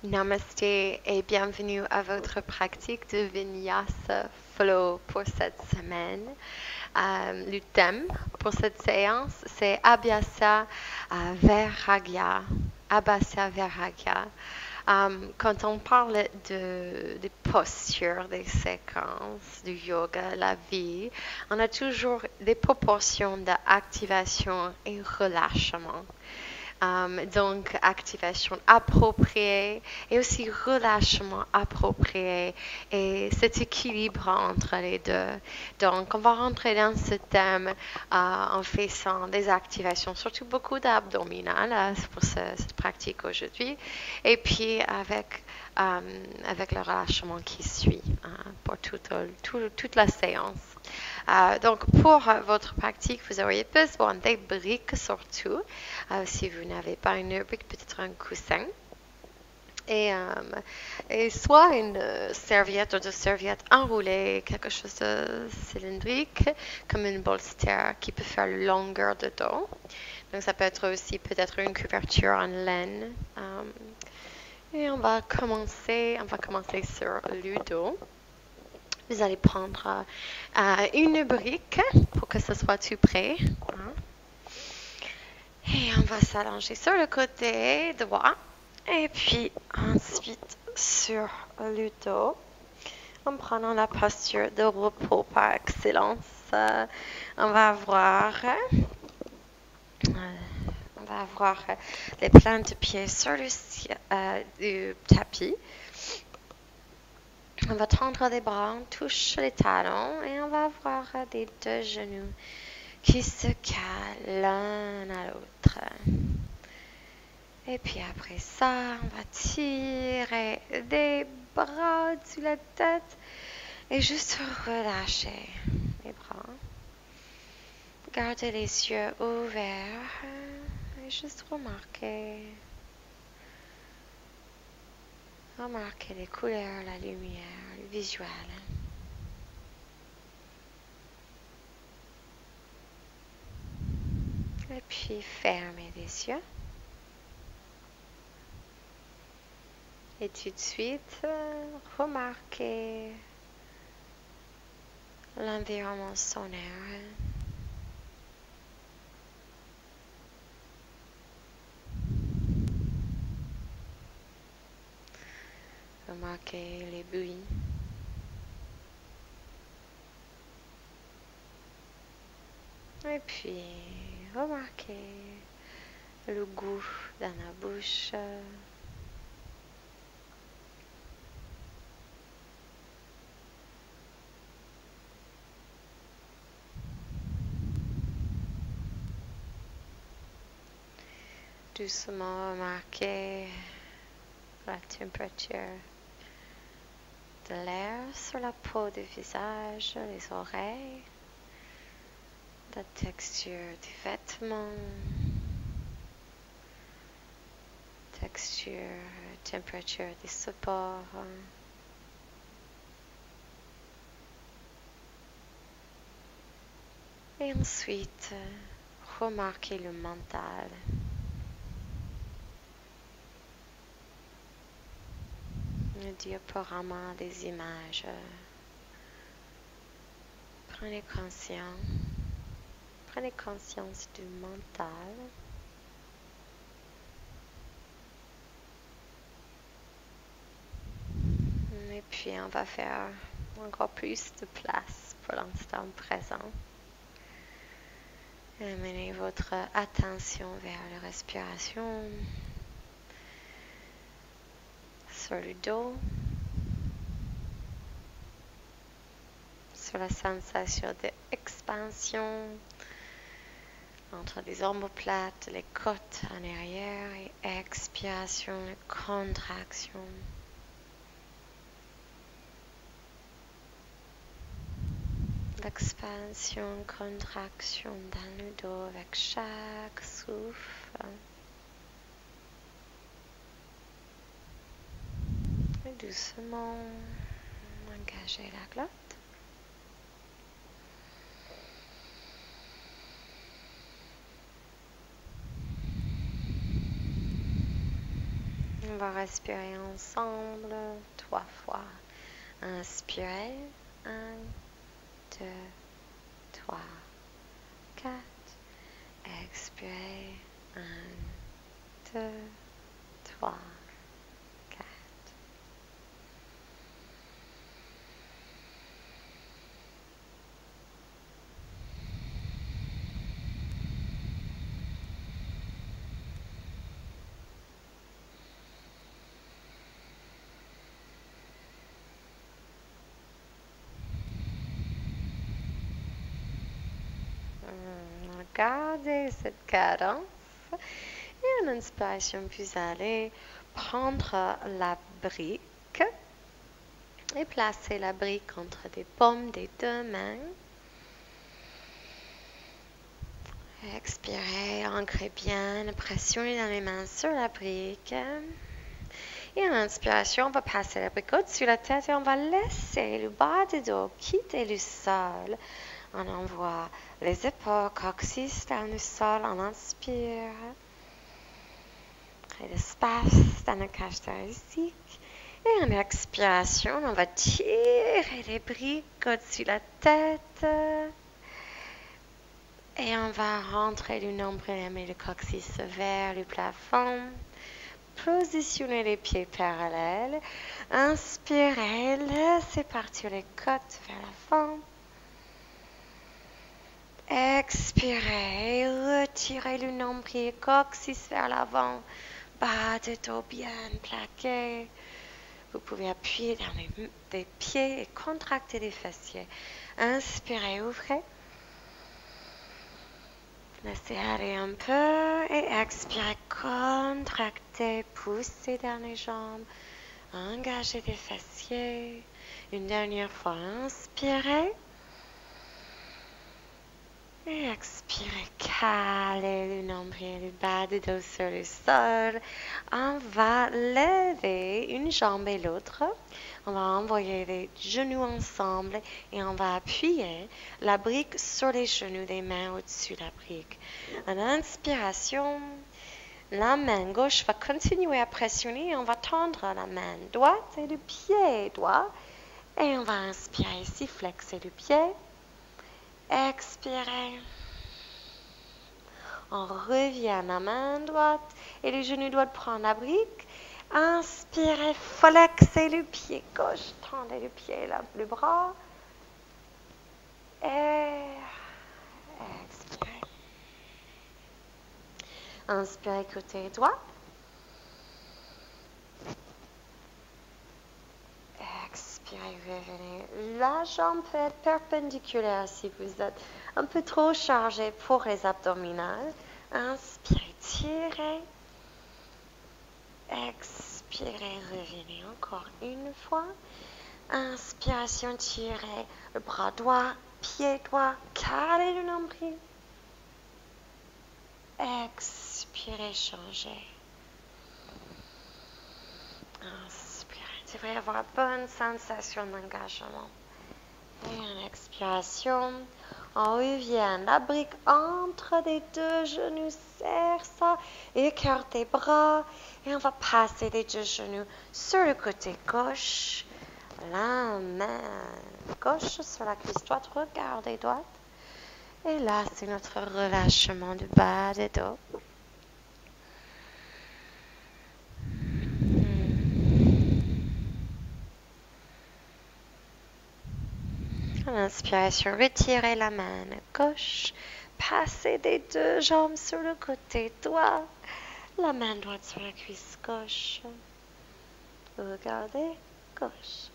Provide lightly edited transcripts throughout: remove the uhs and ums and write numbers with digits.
Namaste et bienvenue à votre pratique de Vinyasa Flow pour cette semaine. Le thème pour cette séance, c'est Abhyasa Vairagya. Abhyasa Vairagya. Quand on parle des postures, des séquences, du yoga, la vie, on a toujours des proportions d'activation et relâchement. Donc, activation appropriée et aussi relâchement approprié et cet équilibre entre les deux. Donc, on va rentrer dans ce thème en faisant des activations, surtout beaucoup d'abdominales pour cette pratique aujourd'hui. Et puis, avec le relâchement qui suit pour toute la séance. Donc, pour votre pratique, vous auriez besoin des briques surtout. Si vous n'avez pas une brique, peut-être un coussin. Et soit une serviette ou deux serviettes enroulées, quelque chose de cylindrique, comme une bolster qui peut faire longueur de dos. Donc, ça peut être aussi peut-être une couverture en laine. Et on va commencer sur le dos. Vous allez prendre une brique pour que ce soit tout près. Et on va s'allonger sur le côté droit. Et puis ensuite sur le dos. En prenant la posture de repos par excellence. On va avoir les plantes de pieds sur le tapis. On va tendre les bras, on touche les talons et on va avoir les deux genoux qui se calent l'un à l'autre. Et puis après ça, on va tirer des bras sur la tête et juste relâcher les bras. Gardez les yeux ouverts et juste remarquez les couleurs, la lumière, le visuel. Et puis fermez les yeux. Et tout de suite, remarquez l'environnement sonore. Remarquez les bruits. Et puis, remarquez le goût dans la bouche. Doucement remarquez la température de l'air sur la peau du visage, les oreilles, la texture du vêtement, température des supports. Et ensuite, remarquez le mental. Le diaporama des images. Prenez conscience du mental. Et puis on va faire encore plus de place pour l'instant présent. Amenez votre attention vers la respiration sur le dos, sur la sensation d'expansion entre les omoplates, les côtes en arrière et expiration, contraction. L'expansion, contraction dans le dos avec chaque souffle. Et doucement, engagez la glotte. On va respirer ensemble 3 fois. Inspirez. 1, 2, 3, 4. Expirez. 1, 2, 3, 4. Gardez cette cadence. Et en inspiration, vous allez prendre la brique et placer la brique entre les paumes des 2 mains. Expirez, ancrez bien, pressionnez dans les mains sur la brique. Et en inspiration, on va passer la brique au-dessus de la tête et on va laisser le bas du dos quitter le sol. On envoie les épaules, coccyx dans le sol, on inspire. Crée l'espace dans la cage thoracique. Et en expiration, on va tirer les briques au-dessus de la tête. Et on va rentrer le nombril et le coccyx vers le plafond. Positionnez les pieds parallèles. Inspirez, laissez partir les côtes vers l'avant. Expirez, retirez le nombril et coccyx vers l'avant. Bas de dos bien plaqué. Vous pouvez appuyer dans les pieds et contracter les fessiers. Inspirez, ouvrez. Laissez aller un peu et expirez, contractez, poussez dans les jambes, engagez les fessiers. Une dernière fois, inspirez et expirez, calez le nombril et le bas du dos sur le sol. On va lever une jambe et l'autre. On va envoyer les genoux ensemble et on va appuyer la brique sur les genoux des mains au-dessus de la brique. En inspiration, la main gauche va continuer à pressionner et on va tendre la main droite et le pied droit. Et on va inspirer ici, flexer le pied. Expirez. On revient à la main droite et le genou droit prend la brique. Inspirez, flexez le pied gauche, tendez le pied, le bras. Et expirez. Inspirez côté droit. Expirez, revenez. La jambe peut être perpendiculaire si vous êtes un peu trop chargé pour les abdominales. Inspirez, tirez. Expirez, revenez encore une fois. Inspiration, tirez le bras droit, pied droit, calez le nombril. Expirez, changez. Inspirez, vous devrez avoir bonne sensation d'engagement. Et en expiration, on revient la brique entre les 2 genoux, serre ça, écarte les bras et on va passer les 2 genoux sur le côté gauche. La main gauche sur la cuisse droite, regardez droite. Et là, c'est notre relâchement du bas du dos. En inspiration, retirez la main gauche, passez les 2 jambes sur le côté droit, la main droite sur la cuisse gauche. Regardez, gauche.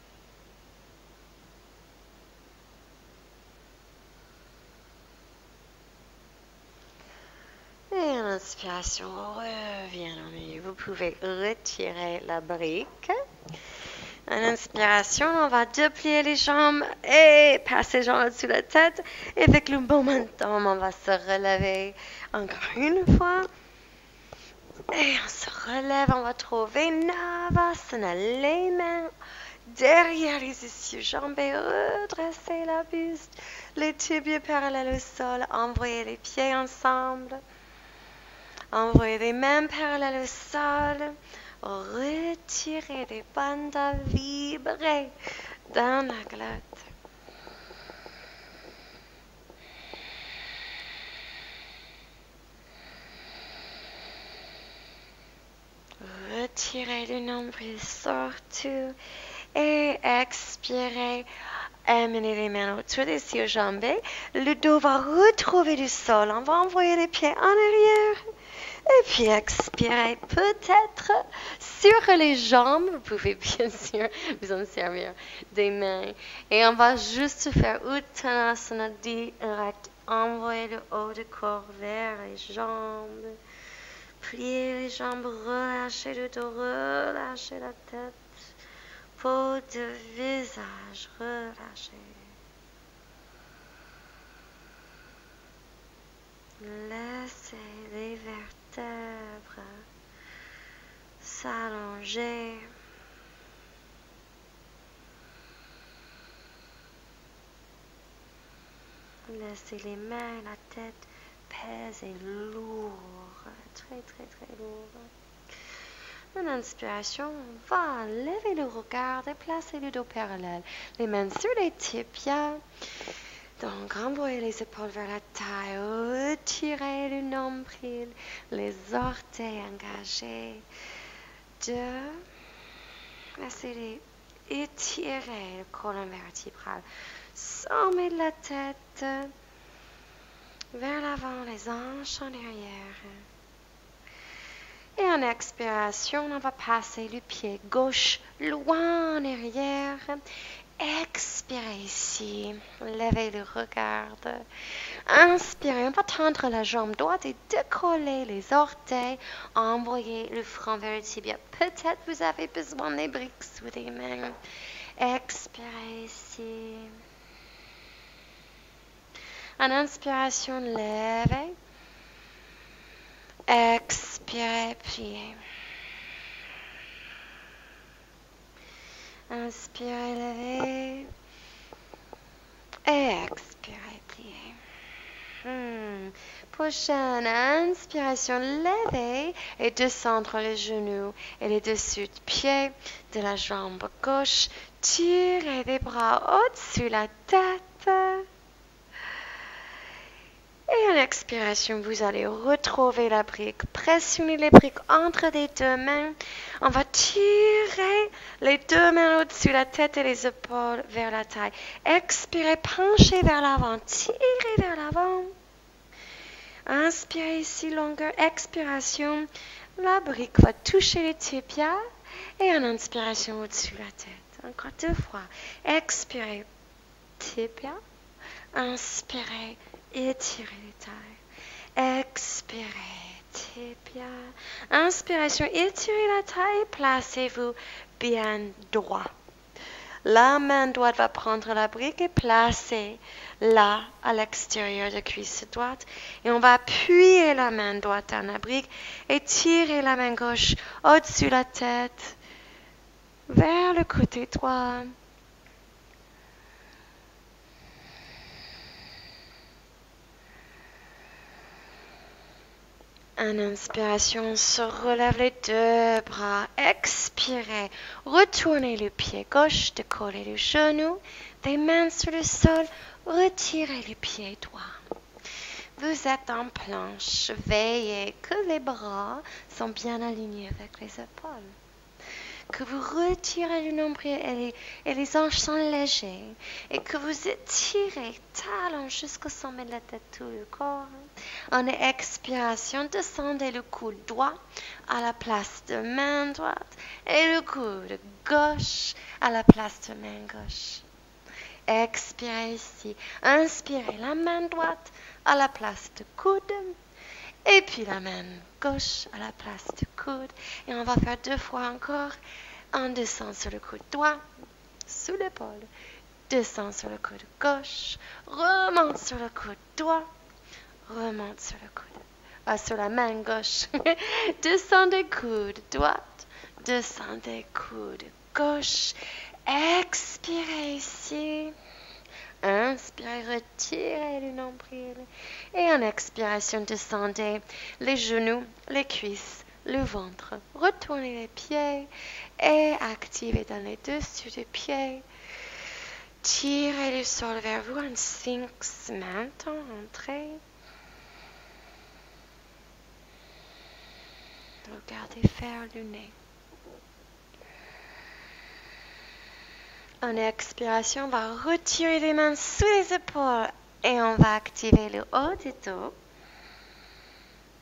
Et en inspiration, on revient en milieu. Vous pouvez retirer la brique. En inspiration, on va déplier les jambes et passer les jambes au-dessus de la tête. Et avec le momentum, on va se relever encore une fois. Et on se relève, on va trouver Navasana, les mains derrière les essieux, jambes et redresser la buste, les tibias parallèles au sol, envoyez les pieds ensemble. Envoyez les mains parallèles au sol. Retirez les bandes à vibrer dans la glotte. Retirez le nombril surtout et expirez. Amenez les mains autour des yeux jambes. Le dos va retrouver du sol. On va envoyer les pieds en arrière. Et puis expirez peut-être sur les jambes. Vous pouvez bien sûr vous en servir des mains. Et on va juste faire Uttanasana direct. Envoyer le haut du corps vers les jambes. Pliez les jambes, relâchez le dos, relâchez la tête. Peau de visage, relâchez. Laissez les vertèbres s'allonger. Laissez les mains, la tête peser lourd, très très très lourd. En inspiration, on va lever le regard et placer le dos parallèle. Les mains sur les tibias. Donc, renvoyez les épaules vers la taille. Retirez le nombril. Les orteils engagés. Laissez-les étirer le colonne vertébrale. Sommez de la tête vers l'avant, les hanches en arrière. Et en expiration, on va passer le pied gauche loin en arrière. Expirez ici. Levez le regard. Inspirez. On va tendre la jambe droite et décoller les orteils. Envoyez le front vers le tibia. Peut-être vous avez besoin des briques sous les mains. Expirez ici. En inspiration, levez. Expirez, pliez. Inspirez, levez. Et expirez, pliez. Prochaine inspiration, levez et descendre les genoux et les dessus de pied de la jambe gauche. Tirez les bras au-dessus de la tête. Et en expiration, vous allez retrouver la brique. Pressionnez les briques entre les deux mains. On va tirer les deux mains au-dessus de la tête et les épaules vers la taille. Expirez, penchez vers l'avant. Tirez vers l'avant. Inspirez ici, longueur. Expiration. La brique va toucher les tibias. Et en inspiration, au-dessus de la tête. Encore 2 fois. Expirez, tibia. Inspirez. Étirez les tailles. Expirez, tibia. Inspiration, étirez la taille. Placez-vous bien droit. La main droite va prendre la brique et placer là à l'extérieur de la cuisse droite. Et on va appuyer la main droite dans la brique et tirer la main gauche au-dessus de la tête vers le côté droit. En inspiration, on se relève les 2 bras. Expirez. Retournez le pied gauche, décollez le genou. Les mains sur le sol. Retirez le pied droit. Vous êtes en planche. Veillez que les bras sont bien alignés avec les épaules. Que vous retirez le nombril et les hanches sont légers. Et que vous étirez talons jusqu'au sommet de la tête, tout le corps. En expiration, descendez le coude droit à la place de main droite et le coude gauche à la place de main gauche. Expirez ici. Inspirez la main droite à la place de coude et puis la main gauche à la place du coude. Et on va faire 2 fois encore. On descend sur le coude droit, sous l'épaule. Descend sur le coude gauche. Remonte sur le coude droit. Remonte sur le coude. Sur la main gauche. Descendez coude droite. Descendez coude gauche. Expirez ici. Inspirez, retirez le nombril. Et en expiration, descendez les genoux, les cuisses, le ventre. Retournez les pieds et activez dans les dessus des pieds. Tirez le sol vers vous en 5 maintenant. Entrez. Regardez faire le nez. En expiration, on va retirer les mains sous les épaules et on va activer le haut du dos.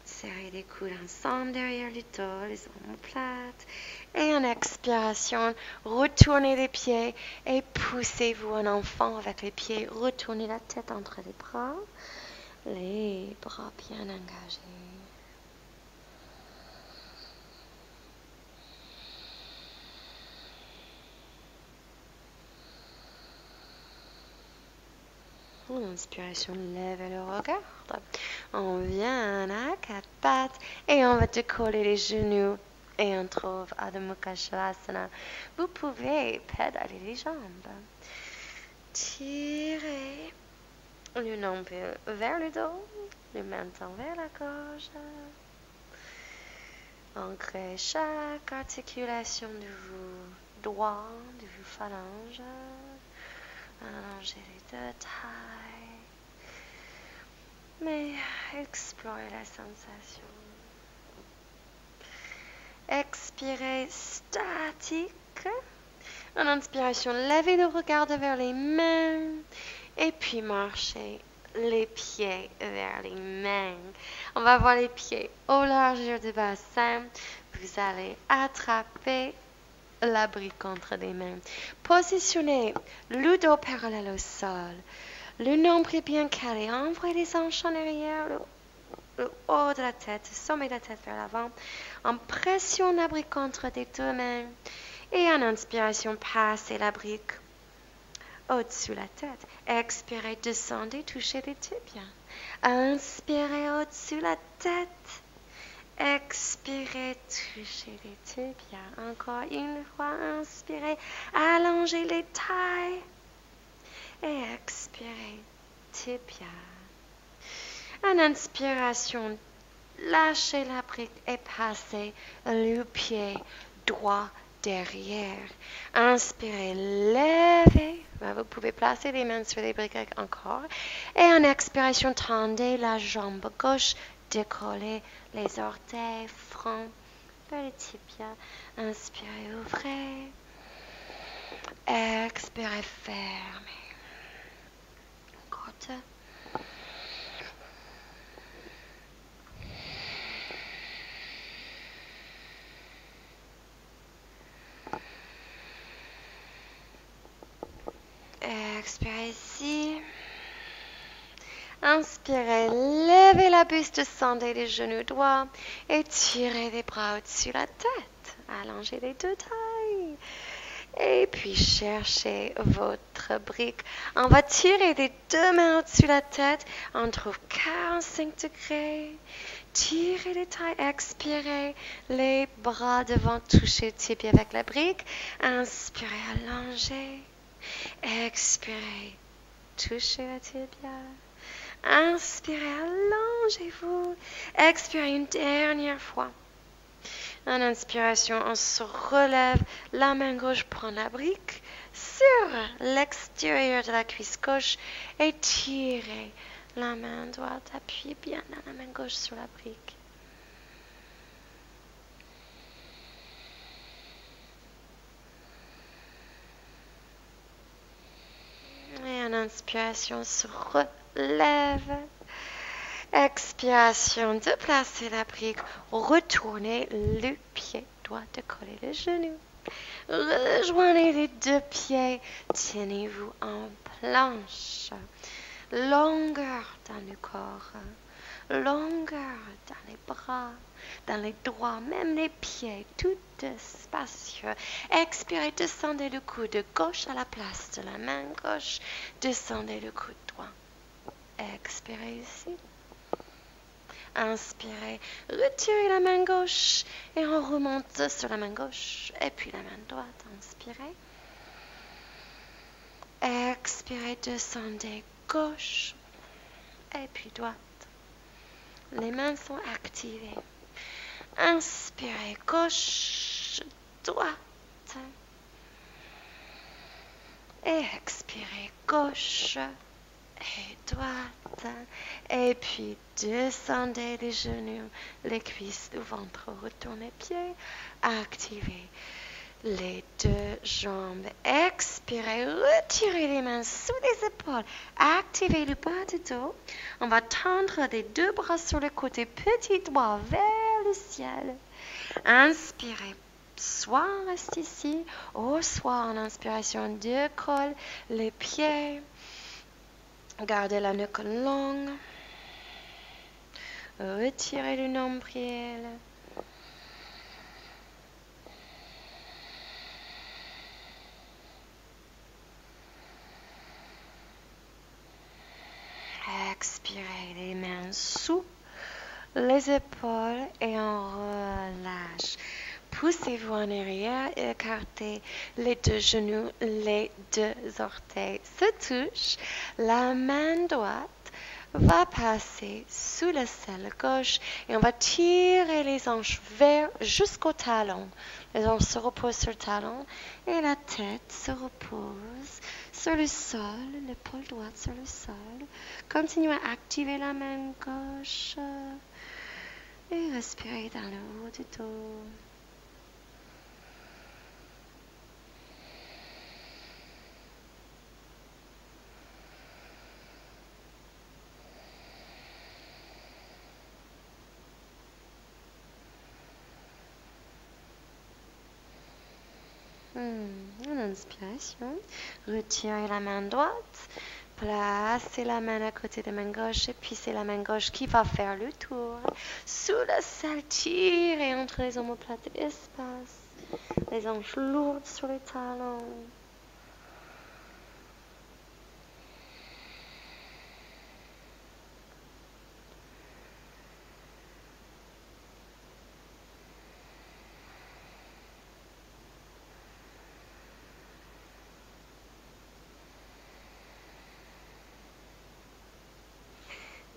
Serrez les coudes ensemble derrière le dos, les omoplates. Et en expiration, retournez les pieds et poussez-vous en enfant avec les pieds. Retournez la tête entre les bras bien engagés. En inspiration, levez le regard. On vient à 4 pattes et on va décoller les genoux et on trouve Adho Mukha Shavasana. Vous pouvez pédaler les jambes. Tirez le nombril vers le dos, le menton vers la gorge. Ancrez chaque articulation de vos doigts, de vos phalanges. Allongez les deux tailles. Mais explorez la sensation. Expirez statique. En inspiration, levez le regard vers les mains. Et puis marchez les pieds vers les mains. On va voir les pieds au largeur du bassin. Vous allez attraper la brique entre les mains. Positionnez le dos parallèle au sol. Le nombril bien calé. Envoyez les hanches en arrière. Le haut de la tête, le sommet de la tête vers l'avant. On pressionne la brique entre les deux mains. Et en inspiration, passez la brique au-dessus de la tête. Expirez, descendez, touchez les tibias. Inspirez au-dessus de la tête. Expirez, touchez les tibias. Encore une fois, inspirez, allongez les tailles. Et expirez, tibias. En inspiration, lâchez la brique et passez le pied droit derrière. Inspirez, levez. Vous pouvez placer les mains sur les briques encore. Et en expiration, tendez la jambe gauche, décollez les orteils, front vers les tibias. Inspirez, ouvrez. Expirez, fermez. Côte. Expirez ici. Inspirez, levez la buste, descendez les genoux droits et tirez les bras au-dessus de la tête. Allongez les deux tailles. Et puis cherchez votre brique. On va tirer les deux mains au-dessus de la tête. On trouve 45 degrés. Tirez les tailles, expirez. Les bras devant toucher le tibia avec la brique. Inspirez, allongez. Expirez, touchez la tibia. Inspirez, allongez-vous. Expirez une dernière fois. En inspiration, on se relève. La main gauche prend la brique sur l'extérieur de la cuisse gauche et tirez. La main droite appuie bien la main gauche sur la brique. Et en inspiration, se relève. Expiration, déplacez la brique. Retournez le pied droit, décollez le genou. Rejoignez les deux pieds. Tenez-vous en planche. Longueur dans le corps. Longueur dans les bras, dans les doigts, même les pieds, tout spacieux. Expirez, descendez le coude gauche à la place de la main gauche. Descendez le coude droit. Expirez ici. Inspirez, retirez la main gauche et on remonte sur la main gauche et puis la main droite. Inspirez. Expirez, descendez gauche et puis droite. Les mains sont activées. Inspirez, gauche, droite. Et expirez, gauche et droite. Et puis descendez les genoux, les cuisses, le ventre, retournez les pieds. Activez les deux jambes. Expirez, retirez les mains sous les épaules. Activez le bas du dos. On va tendre les deux bras sur le côté, petit doigt vers le ciel. Inspirez. Soit on reste ici, ou soit en inspiration, décolle les pieds. Gardez la nuque longue. Retirez le nombril. Expirez les mains sous les épaules et on relâche. Poussez-vous en arrière et écartez les deux genoux, les deux orteils se touchent. La main droite va passer sous la selle gauche et on va tirer les hanches vers jusqu'au talon. Les hanches se reposent sur le talon et la tête se repose sur le sol, l'épaule droite sur le sol. Continuez à activer la main gauche et respirez dans le haut du dos. Une inspiration. Retirez la main droite. Placez la main à côté de la main gauche et puis c'est la main gauche qui va faire le tour. Sous la selle, tirez entre les omoplates espace. Les hanches lourdes sur les talons.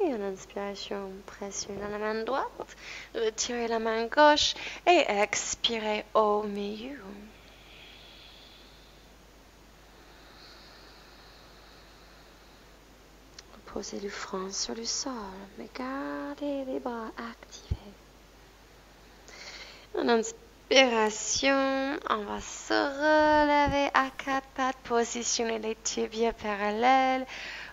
Et en inspiration, pressez dans la main droite, retirez la main gauche et expirez au milieu. Posez le front sur le sol, mais gardez les bras activés. En inspiration, on va se relever à quatre pattes, positionner les tibias parallèles,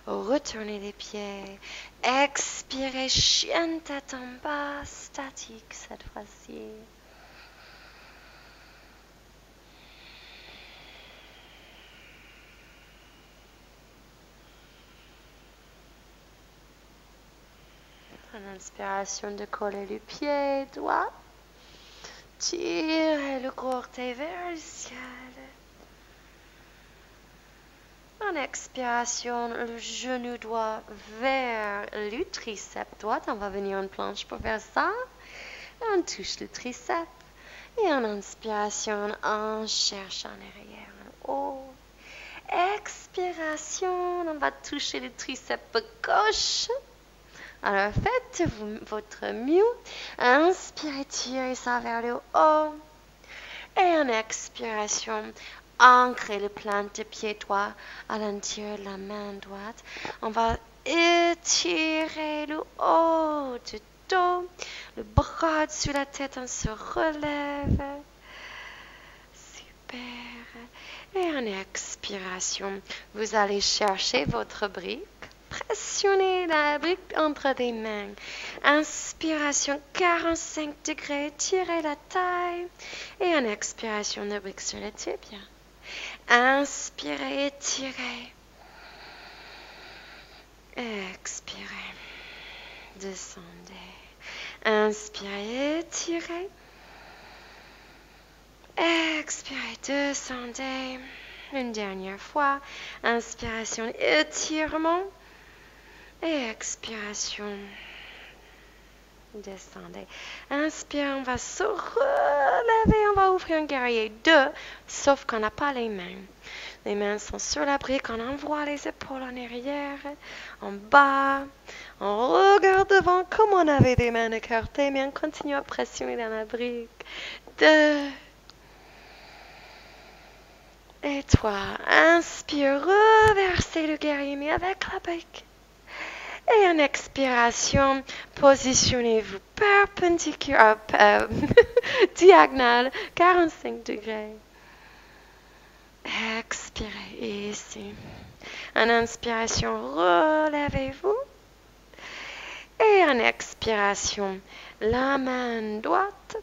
retourner les pieds. Expirez, chien tête en bas, statique cette fois-ci. En inspiration, de coller le pied droit. Tirez le gros orteil vers le ciel. En expiration, le genou droit vers le triceps droit. On va venir en planche pour faire ça. On touche le triceps. Et en inspiration, on cherche en arrière, en haut. Expiration, on va toucher le triceps gauche. Alors, faites votre mieux. Inspirez, tirez ça vers le haut. Et en expiration, ancrez le plante de pied droit à l'intérieur de la main droite. On va étirer le haut du dos, le bras sur la tête, on se relève. Super. Et en expiration, vous allez chercher votre brique. Pressionnez la brique entre les mains. Inspiration 45 degrés, tirez la taille. Et en expiration, la brique sur le tibia. Inspirez, étirez. Expirez. Descendez. Inspirez, étirez. Expirez, descendez. Une dernière fois. Inspiration, étirement. Et expiration. Descendez. Inspire, on va se relever. On va ouvrir un guerrier 2, sauf qu'on n'a pas les mains. Les mains sont sur la brique. On envoie les épaules en arrière, en bas. On regarde devant comme on avait des mains écartées, mais on continue à pressionner dans la brique. 2. Et 3. Inspire, reversez le guerrier, mais avec la brique. Et en expiration, positionnez-vous perpendiculaire, diagonale, 45 degrés. Expirez ici. En inspiration, relevez-vous. Et en expiration, la main droite,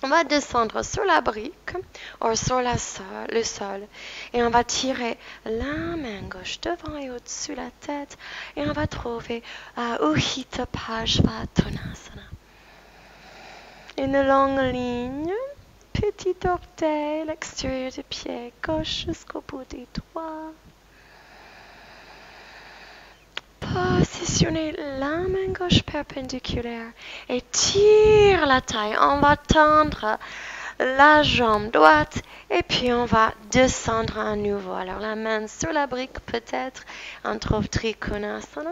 on va descendre sur la brique ou sur le sol. Et on va tirer la main gauche devant et au-dessus de la tête. Et on va trouver Utthita Parsvakonasana. Une longue ligne. Petit orteil, l'extérieur du pied gauche jusqu'au bout des doigts. Positionnez la main gauche perpendiculaire et tire la taille. On va tendre la jambe droite et puis on va descendre à nouveau. Alors la main sur la brique peut-être, on trouve Trikonasana.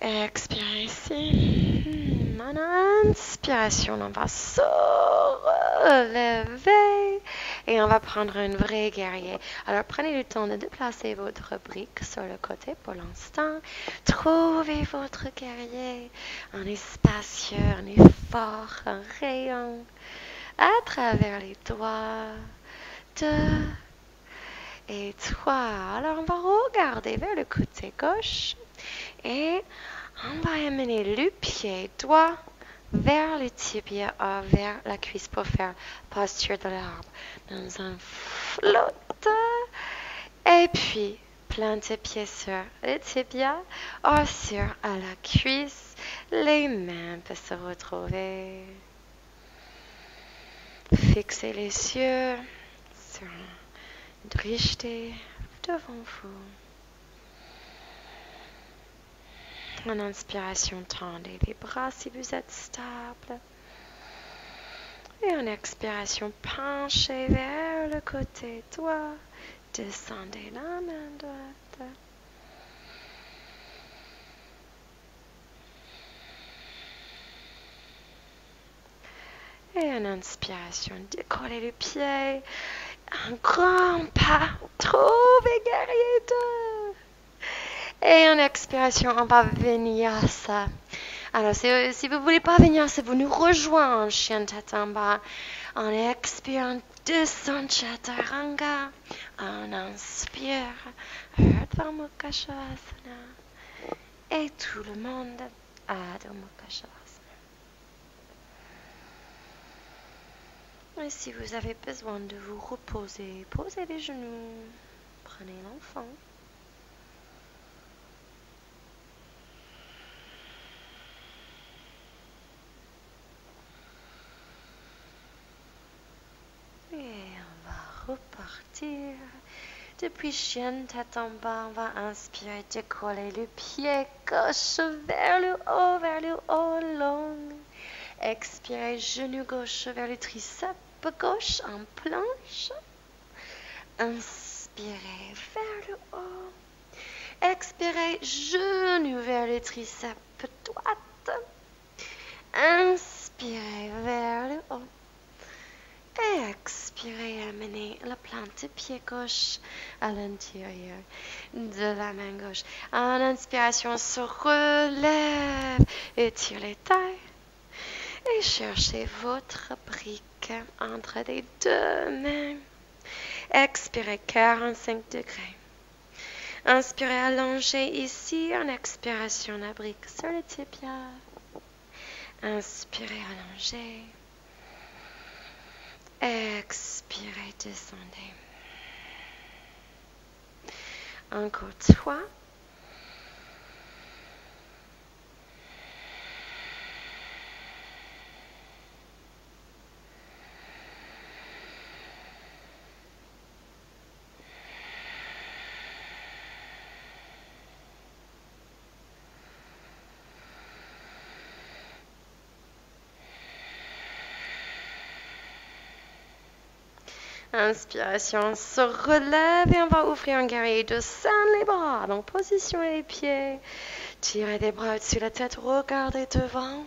Expirez ici. En inspiration, on va se relever et on va prendre un vrai guerrier. Alors prenez le temps de déplacer votre brique sur le côté pour l'instant. Trouvez votre guerrier. On est spacieux, on est fort, un rayon à travers les doigts. 2 et 3. Alors on va regarder vers le côté gauche. Et on va amener le pied droit vers le tibia, vers la cuisse pour faire posture de l'arbre. Dans un flotte. Et puis, plante pied sur le tibia ou sur la cuisse. Les mains peuvent se retrouver. Fixez les yeux sur une drishti devant vous. En inspiration, tendez les bras si vous êtes stable. Et en expiration, penchez vers le côté droit. Descendez la main droite. Et en inspiration, décollez le pied. Un grand pas. Trouvez guerrier 2. Et en expiration, on va vinyasa. Alors, si vous ne voulez pas vinyasa, vous nous rejoignez en chien tête en bas. En expirant, descend chaturanga. On inspire, Urdhva Mukha Shavasana. Et tout le monde, Adho Mukha Shavasana. Et si vous avez besoin de vous reposer, posez les genoux. Prenez l'enfant. Et on va repartir. Depuis chien tête en bas, on va inspirer, décoller le pied gauche vers le haut long. Expirez, genou gauche vers le triceps gauche en planche. Inspirez vers le haut. Expirez, genou vers le triceps droite. Inspirez vers le haut. Et expirez, amenez la plante de pied gauche à l'intérieur de la main gauche. En inspiration, se relève, étire les tailles. Et cherchez votre brique entre les deux mains. Expirez 45 degrés. Inspirez, allongez ici. En expiration, la brique sur le tibia. Inspirez, allongez. Expirez, descendez. Encore 3. Inspiration, on se relève et on va ouvrir un guerrier. Descendre les bras, donc positionnez les pieds. Tirez les bras au-dessus de la tête, regardez devant.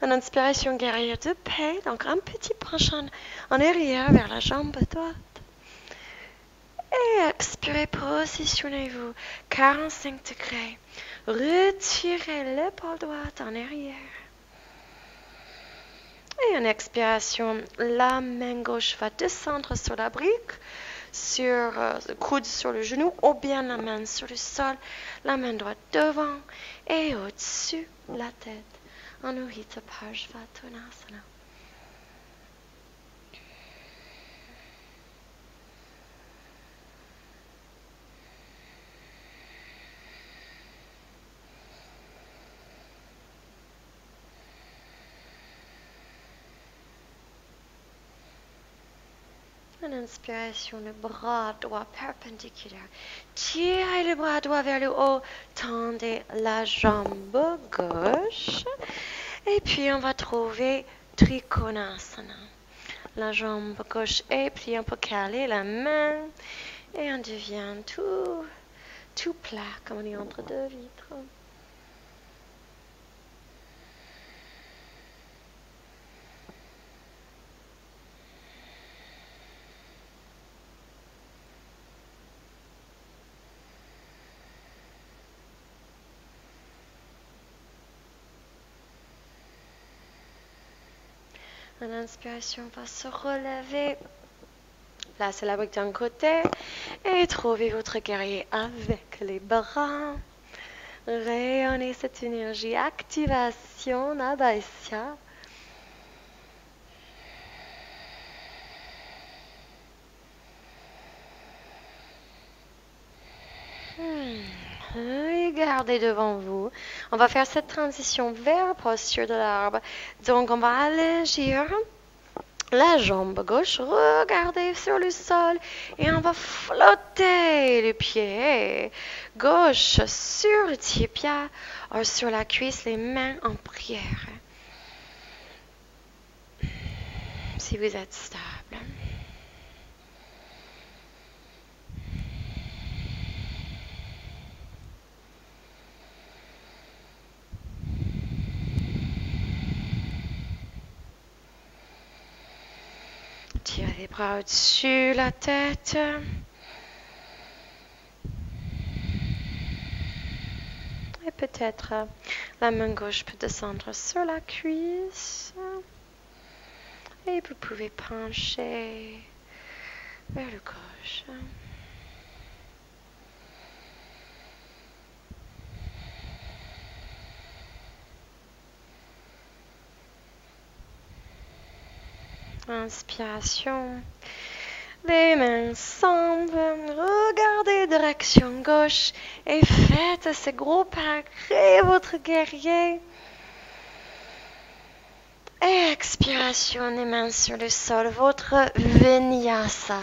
En inspiration, guerrier de paix, donc un petit penchant en arrière vers la jambe droite. Et expirez, positionnez-vous 45 degrés. Retirez l'épaule droite en arrière. Et en expiration, la main gauche va descendre sur la brique, sur le coude sur le genou, ou bien la main sur le sol, la main droite devant et au-dessus la tête. Anurita Parshvatanasana. En inspiration, le bras droit perpendiculaire. Tirez le bras droit vers le haut. Tendez la jambe gauche. Et puis, on va trouver Trikonasana. La jambe gauche est pliée, on peut caler la main. Et on devient tout plat, comme on est entre deux vitres. En inspiration, on va se relever. Placez la brique d'un côté et trouvez votre guerrier avec les bras. Rayonnez cette énergie. Activation, Nabhaisya. Regardez devant vous. On va faire cette transition vers la posture de l'arbre. Donc, on va allégir la jambe gauche. Regardez sur le sol. Et on va flotter le pied gauche sur le tibia ou sur la cuisse, les mains en prière. Si vous êtes stable. Tirez les bras au-dessus la tête. Et peut-être la main gauche peut descendre sur la cuisse. Et vous pouvez pencher vers le gauche. Inspiration. Les mains ensemble. Regardez direction gauche et faites ce gros pas. Créez votre guerrier. Expiration, les mains sur le sol. Votre vinyasa.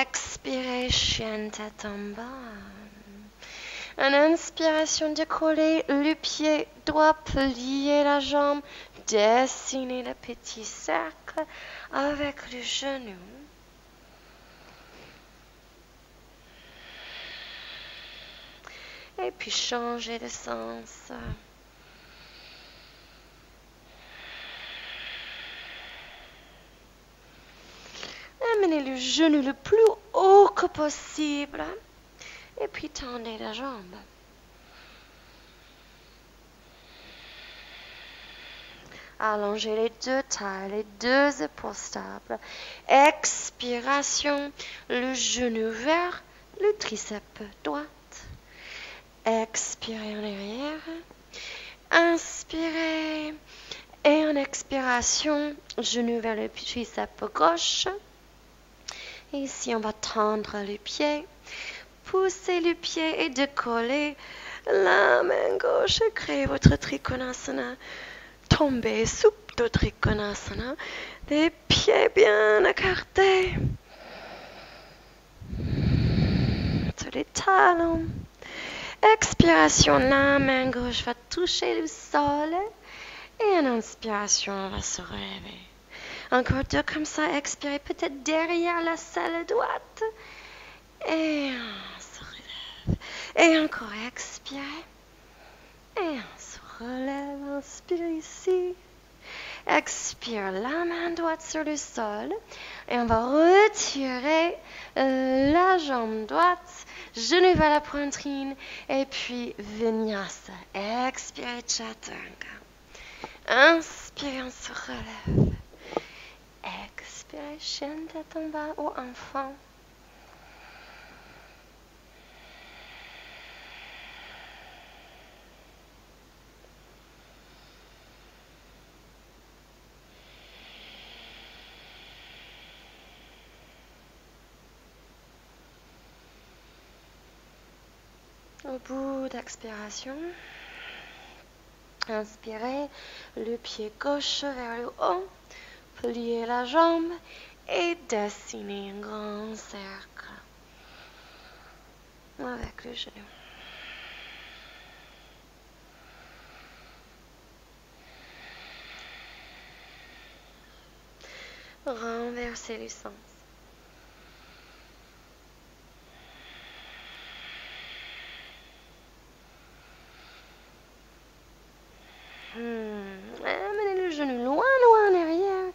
Expirez, chien tête en bas. En inspiration, décollez le pied droit, pliez la jambe, dessinez le petit cercle avec le genou. Et puis changez de sens. Amenez le genou le plus haut que possible. Et puis tendez la jambe. Allongez les deux tailles, les deux épaules stables. Expiration, le genou vers le triceps droite. Expirez en arrière. Inspirez. Et en expiration, genou vers le triceps gauche. Et ici, on va tendre le pied. Poussez le pied et décollez la main gauche. Créez votre Trikonasana. Tombez sous le Trikonasana. Les pieds bien écartés. les talons. Expiration, la main gauche va toucher le sol. Et en inspiration, on va se relever. Encore deux comme ça, expirez peut-être derrière la selle droite. Et on se relève. Et encore expirez. Et on se relève, inspire ici. Expire la main droite sur le sol. Et on va retirer la jambe droite, genou vers la poitrine. Et puis vinyasa. Expirez chaturanga. Inspire, on se relève. Expirez, chien tête en bas ou enfant. Au bout d'expiration, inspirez le pied gauche vers le haut, pliez la jambe et dessinez un grand cercle avec le genou. Renversez le sens. Amenez le genou loin en arrière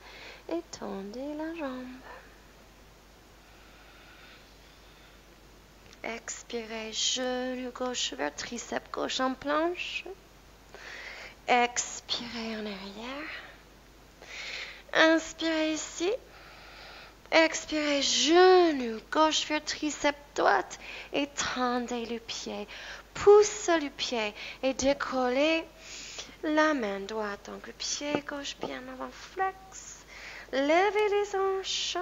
et tendez la jambe. Expirez, genou gauche vers triceps gauche en planche. Expirez en arrière. Inspirez ici. Expirez, genou gauche vers triceps droite et tendez le pied. Poussez le pied et décollez la main droite. Donc le pied gauche bien avant, flex. Levez les hanches.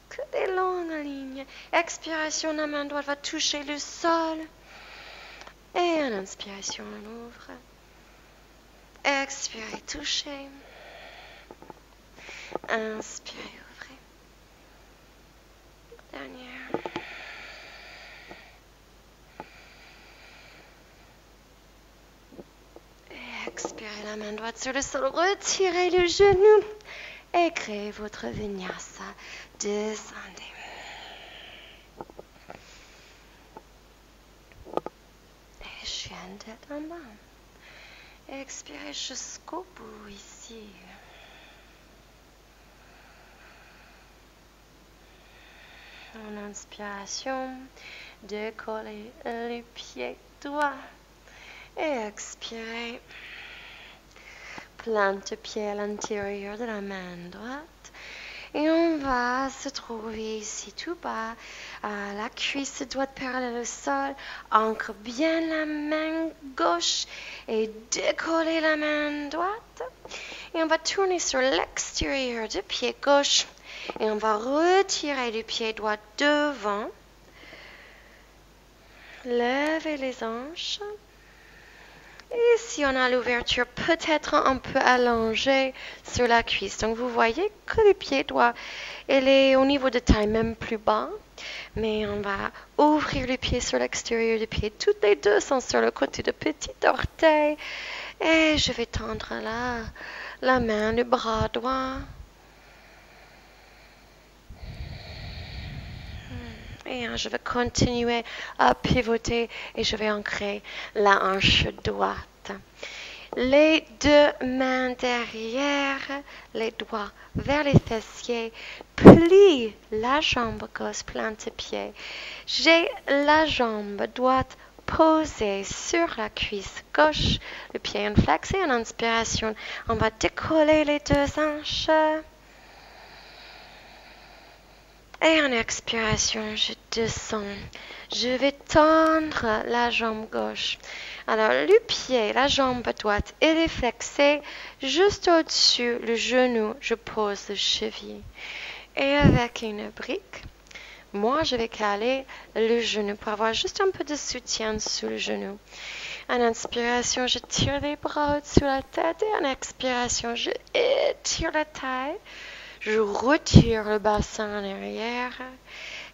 Que des longues lignes. Expiration, la main droite va toucher le sol. Et en inspiration, on ouvre. Expirez, touchez. Inspirez, ouvrez. Dernière. Expirez la main droite sur le sol. Retirez le genou. Et créez votre vinyasa. Descendez. Et chien tête en bas. Expirez jusqu'au bout ici. En inspiration, décollez le pied droit. Et expirez. Plante-pied à l'intérieur de la main droite. Et on va se trouver ici tout bas. La cuisse droite parallèle au sol. Ancre bien la main gauche et décoller la main droite. Et on va tourner sur l'extérieur du pied gauche. Et on va retirer le pied droit devant. Levez les hanches. Et si on a l'ouverture, peut-être un peu allongée sur la cuisse. Donc, vous voyez que le pied droit, il est au niveau de taille, même plus bas. Mais on va ouvrir le pied sur l'extérieur du pied. Toutes les deux sont sur le côté de petit orteil. Et je vais tendre la main, le bras droit. Et je vais continuer à pivoter et je vais ancrer la hanche droite. Les deux mains derrière, les doigts vers les fessiers, plie la jambe gauche, plante-pied. J'ai la jambe droite posée sur la cuisse gauche, le pied en flex et en inspiration. On va décoller les deux hanches. Et en expiration, je descends. Je vais tendre la jambe gauche. Alors, le pied, la jambe droite, elle est flexée juste au-dessus le genou. Je pose le cheville. Et avec une brique, moi, je vais caler le genou pour avoir juste un peu de soutien sous le genou. En inspiration, je tire les bras au-dessus de la tête. Et en expiration, je étire la taille. Je retire le bassin en arrière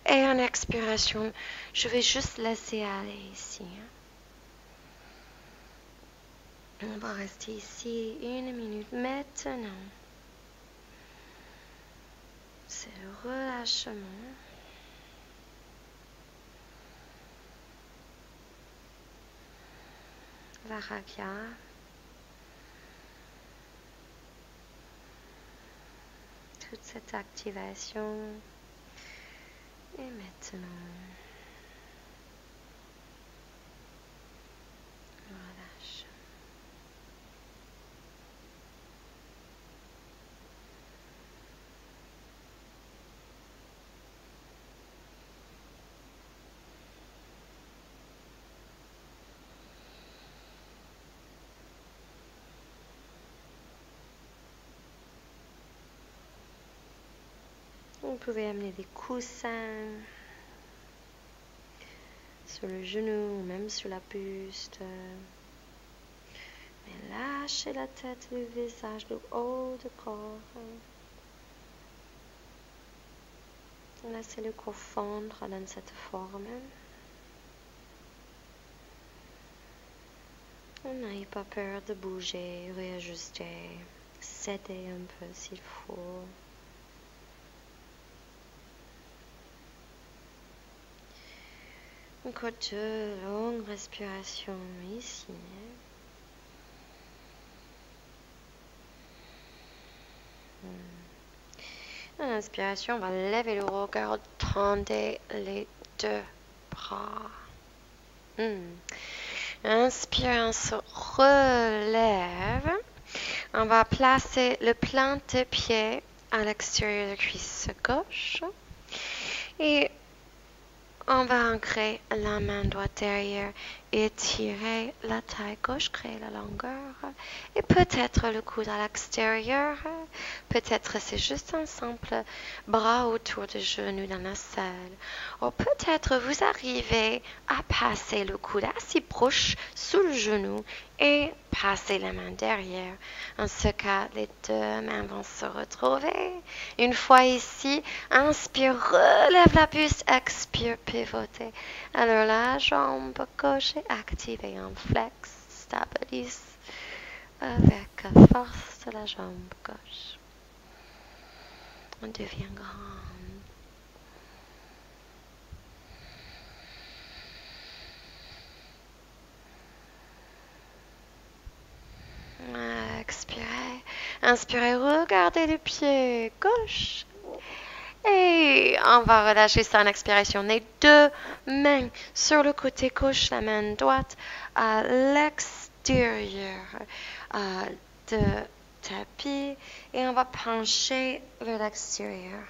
et en expiration, Je vais juste laisser aller ici. On va rester ici 1 minute maintenant. C'est le relâchement. Vairagya. Toute cette activation. Et maintenant, relâche. Vous pouvez amener des coussins sur le genou ou même sur la buste. Mais lâchez la tête, le visage, le haut du corps. Laissez le corps fondre dans cette forme. N'ayez pas peur de bouger, réajuster, céder un peu s'il faut. Encore 2 longues respirations ici. L'inspiration, on va lever le regard, tendez les 2 bras. Inspire, on se relève. On va placer le plan de pied à l'extérieur de la cuisse gauche. Et on va ancrer la main droite derrière et tirer la taille gauche, créer la longueur. Et peut-être le coude à l'extérieur. Peut-être c'est juste un simple bras autour du genou dans la salle. Ou peut-être vous arrivez à passer le coude assez proche sous le genou et passer la main derrière. En ce cas, les 2 mains vont se retrouver. Une fois ici, inspire, relève la buste, expire, pivotez. Alors la jambe gauche est activée en flex, stabilise avec force de la jambe gauche. On devient grand. Expirez. Inspirez, regardez le pied gauche. Et on va relâcher ça en expiration. Les 2 mains sur le côté gauche, la main droite à l'extérieur de tapis. Et on va pencher vers l'extérieur.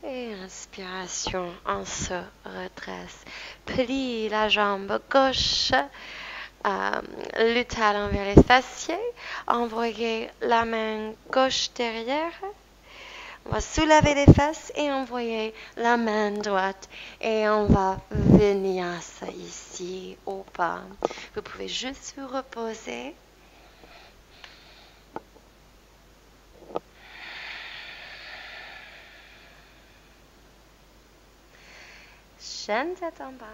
Et inspiration, on se redresse. Plie la jambe gauche. Le talon vers les fessiers. Envoyez la main gauche derrière. On va soulever les fesses et envoyer la main droite. Et on va vinyasa ici au bas. Vous pouvez juste vous reposer. Chaîne tête en bas.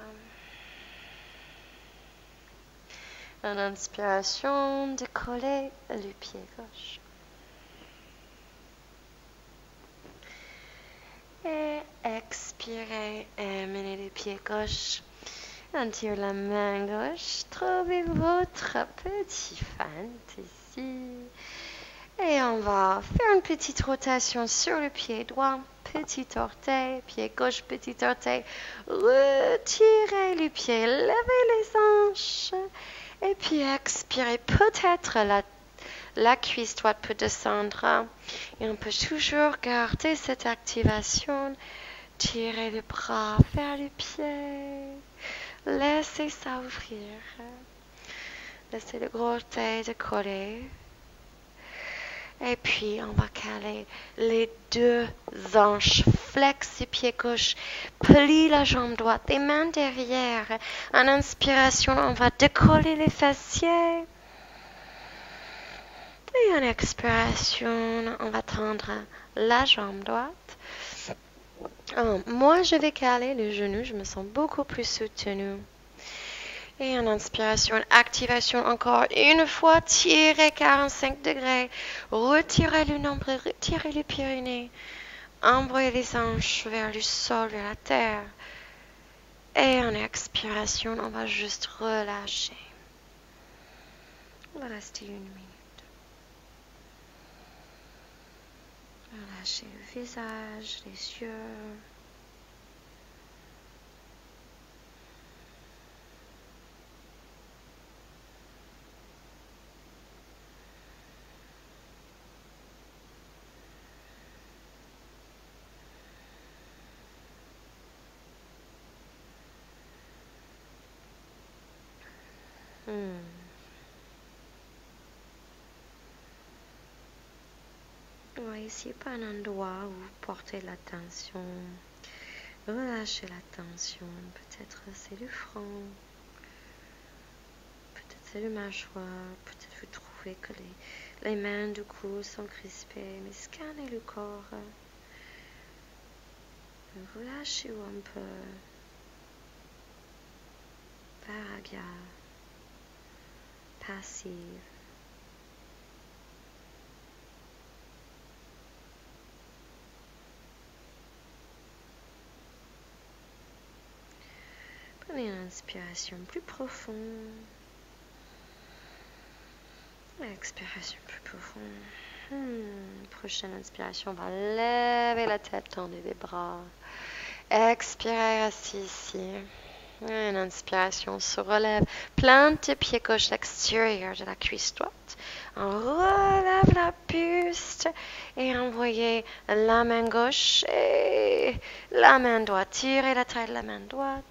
En inspiration, décollez le pied gauche. Et expirez, amenez le pied gauche. On tire la main gauche. Trouvez votre petit fente ici. Et on va faire une petite rotation sur le pied droit. Petit orteil, pied gauche, petit orteil. Retirez le pied, levez les hanches. Et puis expirez, peut-être la cuisse droite peut descendre. Et on peut toujours garder cette activation. Tirez le bras vers le pied. Laissez ça ouvrir. Laissez le gros orteil décoller. Et puis, on va caler les 2 hanches. Flex le pied gauche. Plie la jambe droite. Les mains derrière. En inspiration, on va décoller les fessiers. Et en expiration, on va tendre la jambe droite. Moi, je vais caler le genou. Je me sens beaucoup plus soutenue. Et en inspiration, activation encore une fois. Tirez 45 degrés. Retirez le nombril, retirez le périnée. Envoyez les hanches vers le sol, vers la terre. Et en expiration, on va juste relâcher. On va rester une minute. Relâchez le visage, les yeux. Ouais, ici, pas un endroit où vous portez l'attention. Relâchez la tension. Peut-être c'est le front. Peut-être c'est le mâchoire. Peut-être vous trouvez que les mains du cou sont crispées. Mais scannez le corps. Relâchez-vous un peu. Paragya. Passive. Prenez une inspiration plus profonde. Expiration plus profonde. Prochaine inspiration, on va lever la tête, tendre les bras. Expirez assis ici. Une inspiration, on se relève. Plante le pied gauche extérieur de la cuisse droite. On relève la buste et envoyez la main gauche et la main droite. Tirez la taille de la main droite.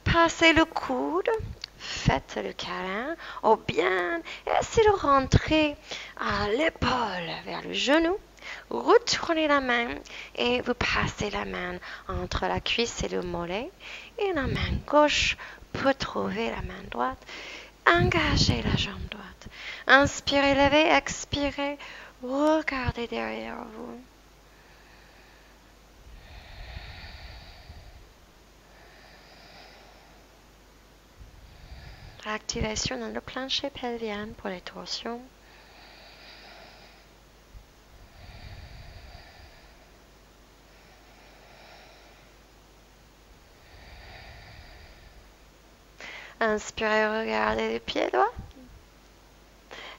Passez le coude. Faites le câlin ou bien essayez de rentrer à l'épaule vers le genou. Retournez la main et vous passez la main entre la cuisse et le mollet. Et la main gauche peut trouver la main droite. Engagez la jambe droite. Inspirez, levez, expirez. Regardez derrière vous. Activation dans le plancher pelvien pour les torsions. Inspirez, regardez les pieds droits.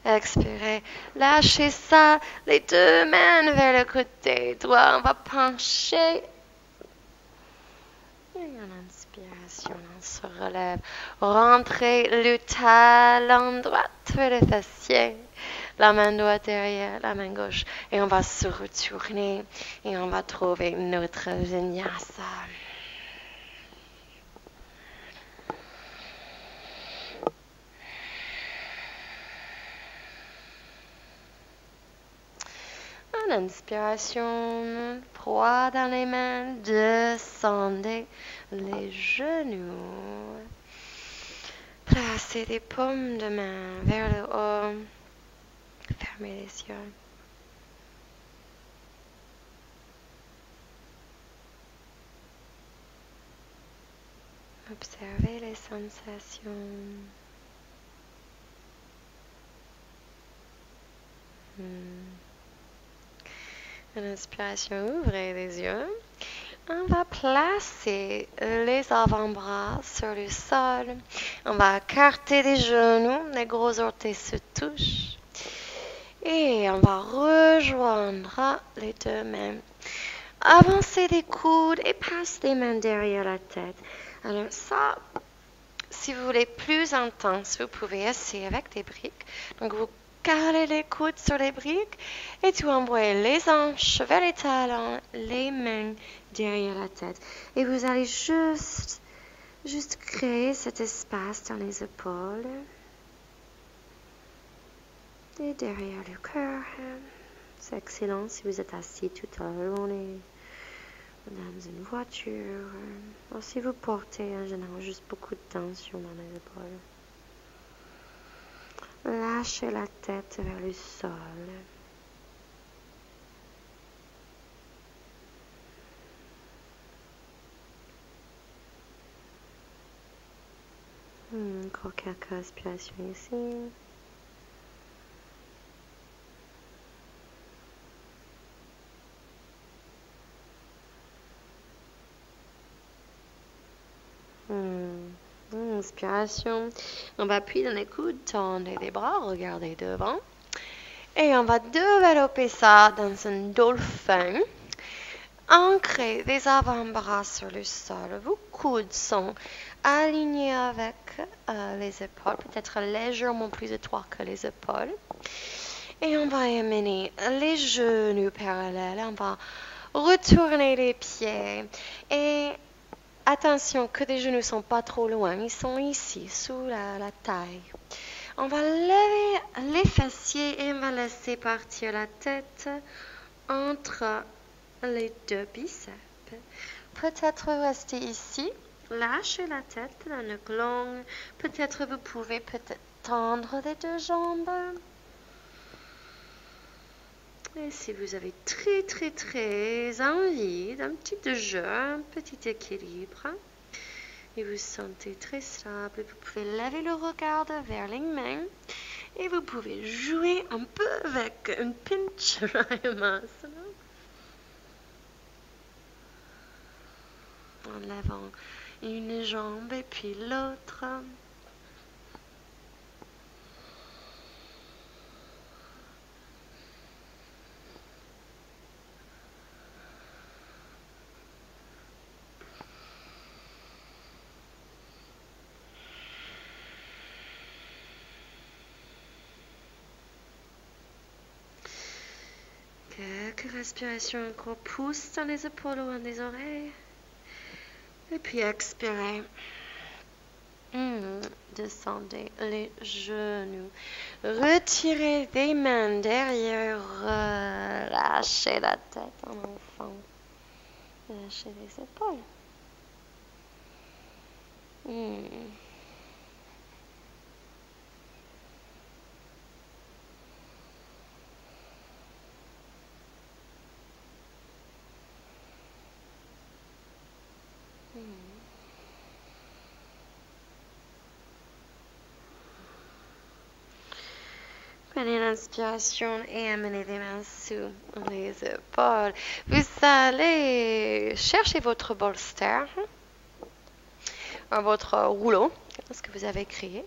Expirez, lâchez ça, les deux mains vers le côté droit. On va pencher. Et en inspiration, on se relève. Rentrez le talon droit vers le fessier. La main droite derrière, la main gauche. Et on va se retourner et on va trouver notre vinyasa. En inspiration, poids dans les mains, descendez les genoux. Placez les paumes de main vers le haut. Fermez les yeux. Observez les sensations. En inspiration, ouvrez les yeux. On va placer les avant-bras sur le sol. On va écarter les genoux. Les gros orteils se touchent. Et on va rejoindre les deux mains. Avancez les coudes et passez les mains derrière la tête. Alors ça, si vous voulez plus intense, vous pouvez essayer avec des briques. Donc vous calez les coudes sur les briques et tu envoies les hanches vers les talons, les mains derrière la tête. Et vous allez juste créer cet espace dans les épaules et derrière le cœur. C'est excellent si vous êtes assis toute la journée dans une voiture. Ou si vous portez en général juste beaucoup de tension dans les épaules. Lâchez la tête vers le sol. Encore quelques respirations ici. Inspiration. On va appuyer dans les coudes, tendre les bras, regardez devant. Et on va développer ça dans un dolphin. Ancrez les avant-bras sur le sol. Vos coudes sont alignés avec les épaules, peut-être légèrement plus étroits que les épaules. Et on va amener les genoux parallèles. On va retourner les pieds. Et attention que les genoux ne sont pas trop loin. Ils sont ici, sous la taille. On va lever les fessiers et on va laisser partir la tête entre les deux biceps. Peut-être rester ici. Lâchez la tête, la nuque longue. Peut-être vous pouvez tendre les deux jambes. Et si vous avez très envie d'un petit jeu, un petit équilibre, et vous sentez très stable, vous pouvez lever le regard vers les mains et vous pouvez jouer un peu avec une pinch Rayamasa. En levant une jambe et puis l'autre. Quelques respirations encore, pousse dans les épaules ou dans les oreilles. Et puis expirez. Descendez les genoux. Retirez les mains derrière. Relâchez la tête en enfant. Lâchez les épaules. Prenez l'inspiration et amenez les mains sous les épaules. Vous allez chercher votre bolster, votre rouleau, ce que vous avez créé.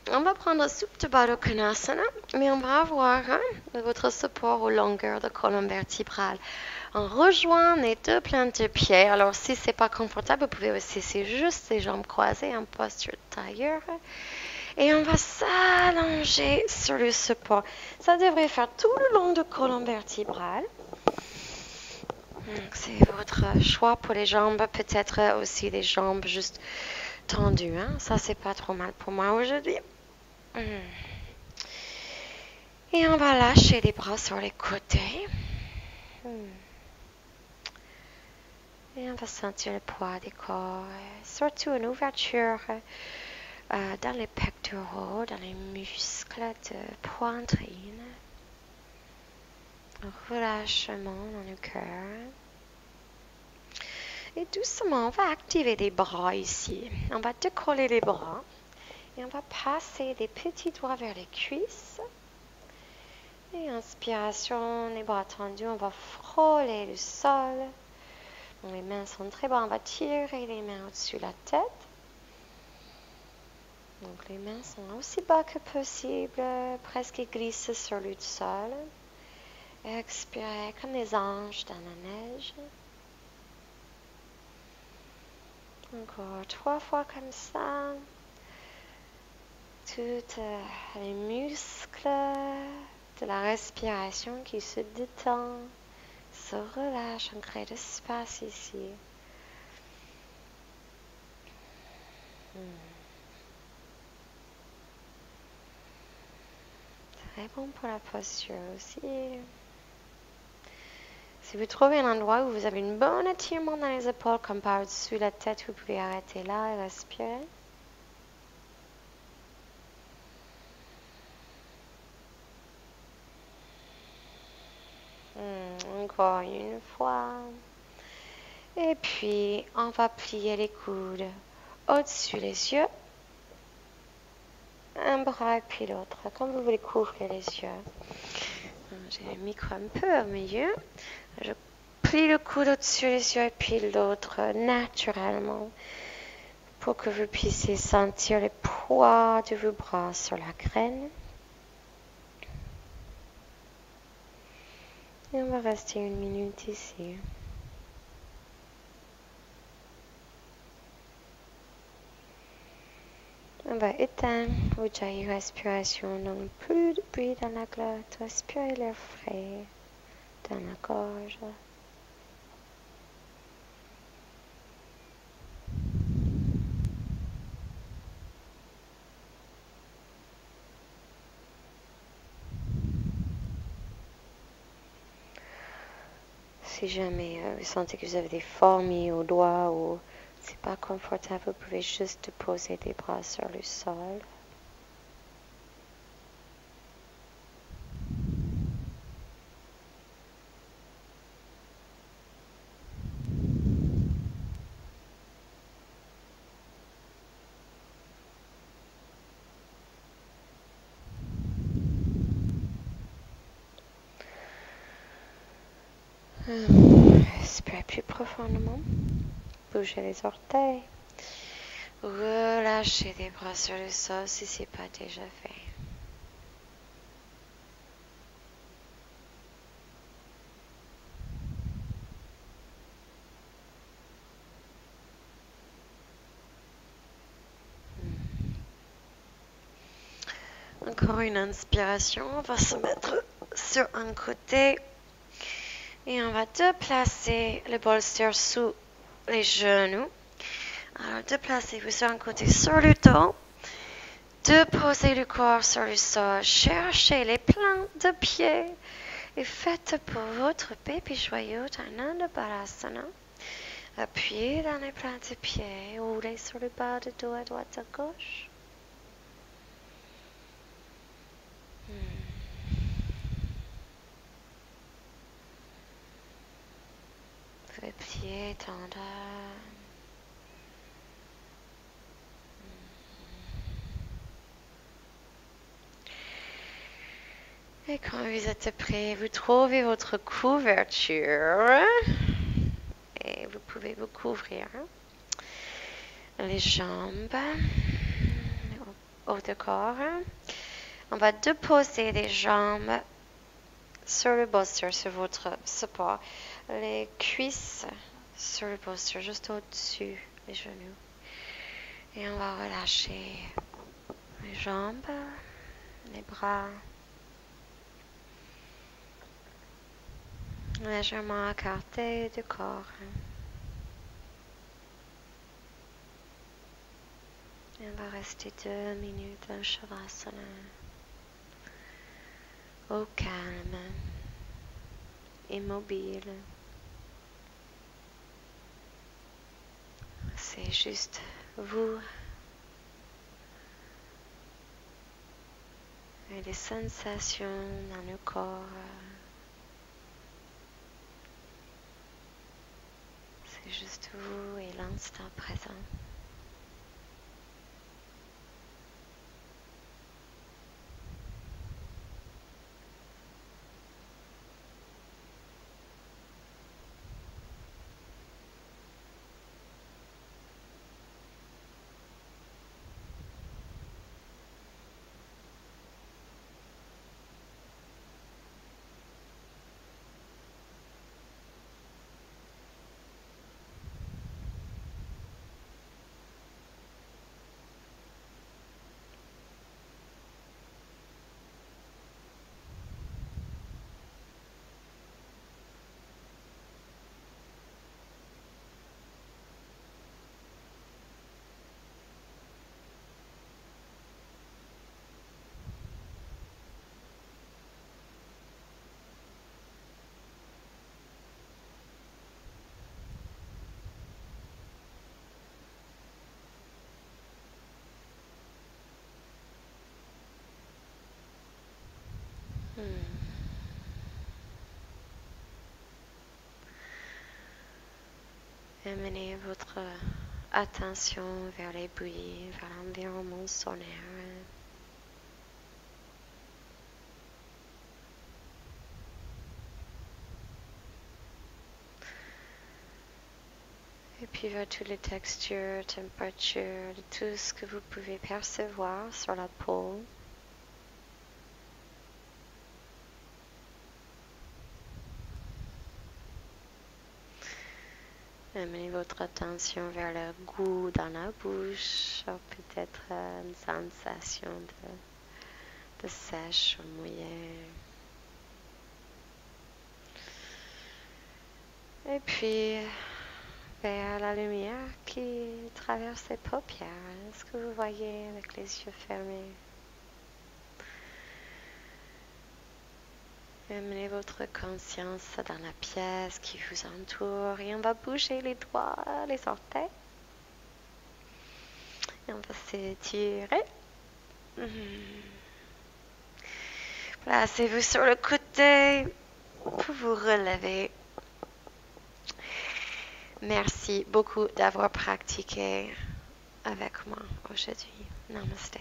On va prendre Supta Baddha Konasana, mais on va avoir votre support aux longueurs de colonne vertébrale. On rejoint les deux plantes de pied. Alors, si ce n'est pas confortable, vous pouvez aussi, c'est juste les jambes croisées en posture tailleur. Et on va s'allonger sur le support. Ça devrait faire tout le long de colonne vertébrale. C'est votre choix pour les jambes, peut-être aussi les jambes juste tendues. Ça, c'est pas trop mal pour moi aujourd'hui. Et on va lâcher les bras sur les côtés. Et on va sentir le poids du corps. Surtout une ouverture dans les pectoraux, dans les muscles de poitrine. Un relâchement dans le cœur. Et doucement, on va activer les bras ici. On va décoller les bras. Et on va passer les petits doigts vers les cuisses. Et inspiration, les bras tendus, on va frôler le sol. Donc, les mains sont très bas, on va tirer les mains au-dessus de la tête. Donc les mains sont aussi bas que possible, presque glissées sur le sol. Expirez comme des anges dans la neige. Encore 3 fois comme ça. Tous les muscles de la respiration qui se détendent, se relâchent, on crée de l'espace ici. Très bon pour la posture aussi. Si vous trouvez un endroit où vous avez une bonne étirement dans les épaules, comme par-dessus la tête, vous pouvez arrêter là et respirer. Encore une fois. Et puis, on va plier les coudes au-dessus les yeux. Un bras et puis l'autre, comme vous voulez couvrir les yeux. J'ai le micro un peu au milieu. Je plie le coude au-dessus les yeux et puis l'autre naturellement pour que vous puissiez sentir le poids de vos bras sur la graine. Et on va rester 1 minute ici. On va éteindre Ujjayi respiration, donc plus de bruit dans la glotte. Respirez l'air frais dans la gorge. Si jamais vous sentez que vous avez des fourmis aux doigts ou c'est pas confortable, vous pouvez juste poser les bras sur le sol. Respirez plus profondément. Bougez les orteils. Relâchez les bras sur le sol si ce n'est pas déjà fait. Encore une inspiration. On va se mettre sur un côté. Et on va déplacer le bolster sous les genoux. Alors, déplacez-vous sur un côté sur le dos. Déposez le corps sur le sol. Cherchez les plans de pied. Et faites pour votre bébé joyeux Ananda Balasana. Appuyez dans les plans de pied. Roulez sur le bas de dos à droite à gauche. Vous pouvez plier, tendre. Et quand vous êtes prêt, vous trouvez votre couverture. Et vous pouvez vous couvrir les jambes au haut du corps. On va déposer les jambes sur le bolster, sur votre support. Les cuisses sur le bolster, juste au-dessus des genoux. Et on va relâcher les jambes, les bras. Légèrement écarté du corps. Et on va rester 2 minutes en Shavasana. Au calme, immobile. C'est juste vous et les sensations dans le corps. C'est juste vous et l'instant présent. Amenez votre attention vers les bruits, vers l'environnement sonore. Et puis vers toutes les textures, températures, de tout ce que vous pouvez percevoir sur la peau. Amenez votre attention vers le goût dans la bouche, peut-être une sensation de sèche ou mouillée. Et puis, vers la lumière qui traverse les paupières. Est-ce que vous voyez avec les yeux fermés? Amenez votre conscience dans la pièce qui vous entoure et on va bouger les doigts, les orteils. Et on va s'étirer. Placez-vous sur le côté pour vous relever. Merci beaucoup d'avoir pratiqué avec moi aujourd'hui. Namaste.